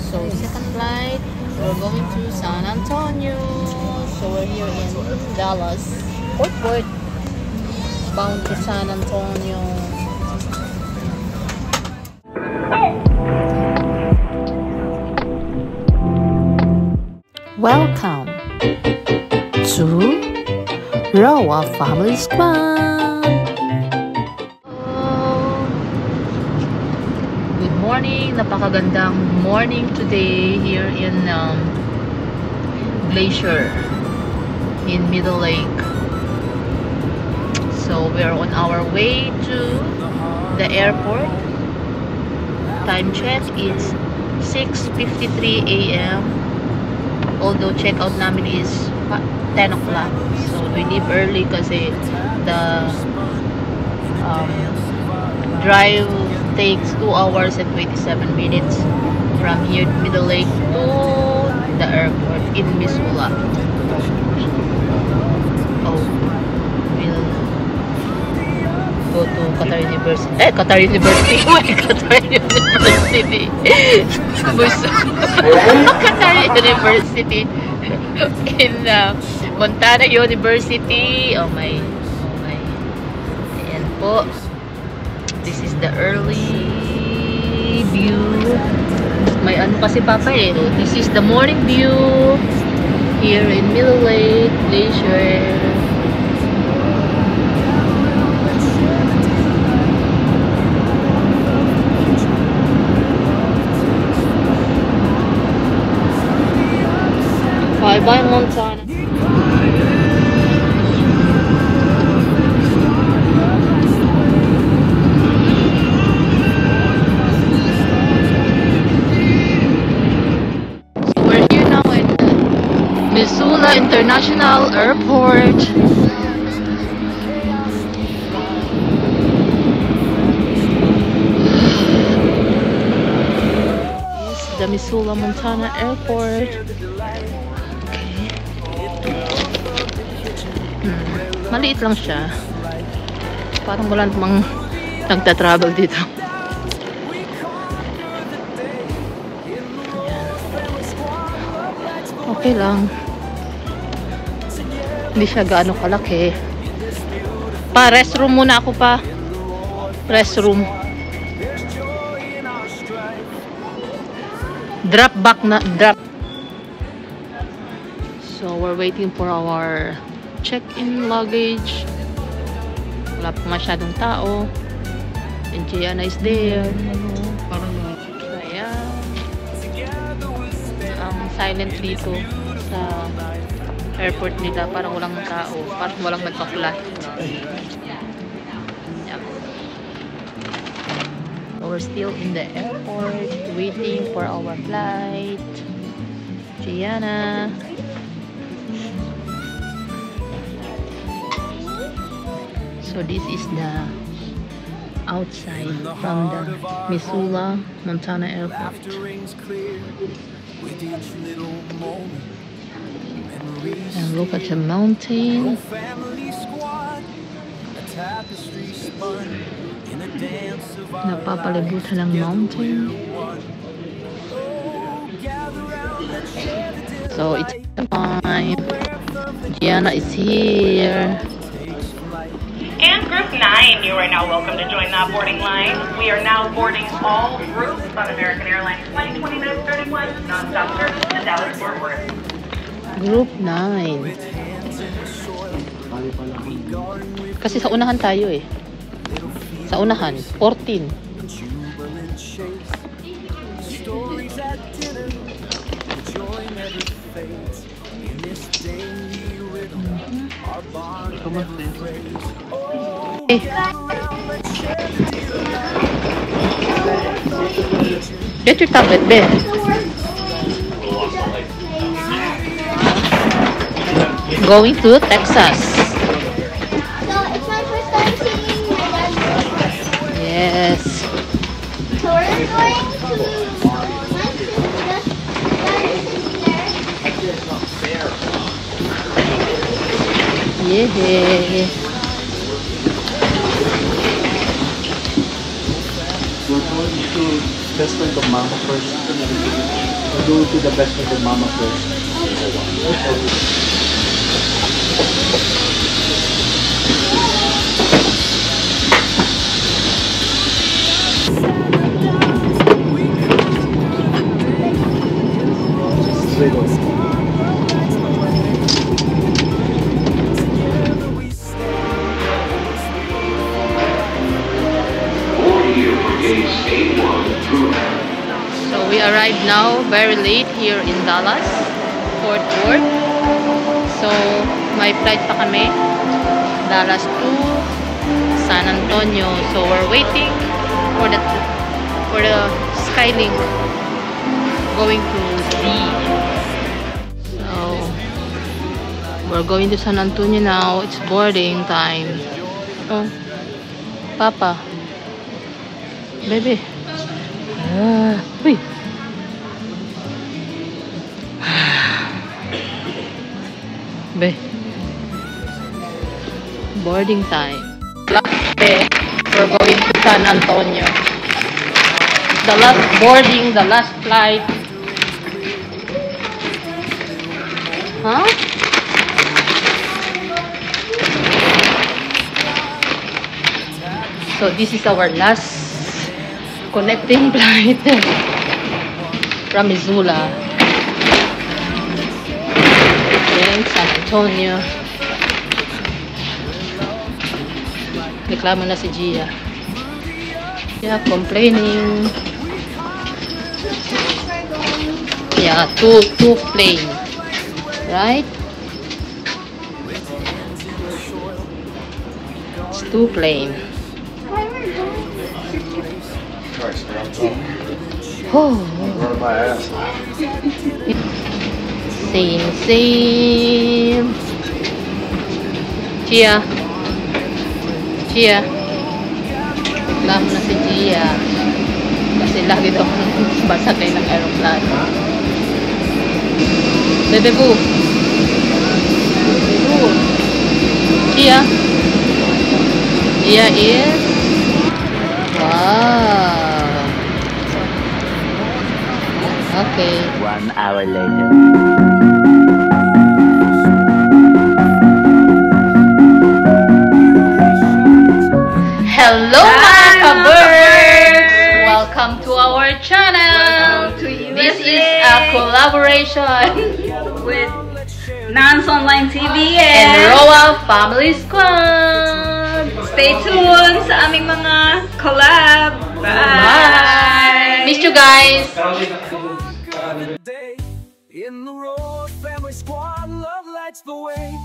So second flight, we're going to San Antonio. So we're here in Dallas Fort Worth, bound to San Antonio. Welcome to Roa Family Squad. Good morning, napakagandang morning today here in Glacier in Middle Lake. So we're on our way to the airport. Time check is 6:53 a.m. Although checkout namin is 10 o'clock. So we leave early kasi the drive takes 2 hours and 27 minutes from here to Middle Lake to the airport in Missoula. Oh, we'll go to Qatar University. Qatar University. Qatar University. Qatar University in Montana University. Oh my. Ayan po. This is the early view. May ano kasi papa eh. This is the morning view here in Middle Lake Glacier. Bye Montana. We're here now in Missoula International Airport. This is the Missoula, Montana Airport. Maliit lang siya. Parang wala namang nagta-travel dito. Okay lang. Hindi siya gaano kalaki. Pa, restroom muna ako pa. Restroom. Drop back na. Drop. So, we're waiting for our check-in luggage. Wala pa masyadong tao. And Gianna is there. Ayan. Ang silent dito sa airport nila. Parang walang tao. Parang walang nagpa-flight. Yep. So we're still in the airport waiting for our flight. Gianna. So this is the outside from the Missoula, Montana airport. And look at the mountain. Napapalibutan ng mountain. So it's time. Gianna is here. And Group 9, you are now welcome to join the boarding line. We are now boarding all groups on American Airlines Flight 2931, non-stop service to Dallas Fort Worth. Group 9. Kasi sa unahan tayo eh. Sa unahan, 14. Get your tablet, Ben. Going to Texas. So it's my first time seeing my dad. Yes. So we're going to my sister. Yeah. We're going to best friend of Mama first. Do to the best of your mama first. So we arrived now, very late here in Dallas, Fort Worth. So may flight pa kami, Dallas to San Antonio. So we're waiting for the Skylink going to D. So we're going to San Antonio now. It's boarding time. Oh, Papa, baby. Uy. Be. Boarding time. We're going to San Antonio. The last boarding, the last flight. Huh? So this is our last connecting flight from Missoula in San Antonio. Reklamo na si Gia. Yeah, complaining. Yeah, two plane, right? It's two plane. Oh. Same. Gia. Alam na si Gia. Kasi lagi daw basakay ng aeroplano. Bebe Boo. Gia is... Wow. Okay. 1 hour later. Hello, mga ka-birds! Welcome to our channel. Welcome to USA. This is a collaboration with Nance Online TV and Roa Family Squad. Stay tuned sa aming mga collab. Bye! Miss you guys! In the Roa Family Squad, love lights the way.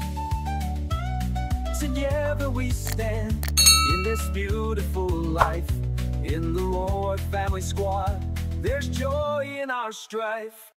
Together we stand in this beautiful life. In the Roa Family Squad, there's joy in our strife.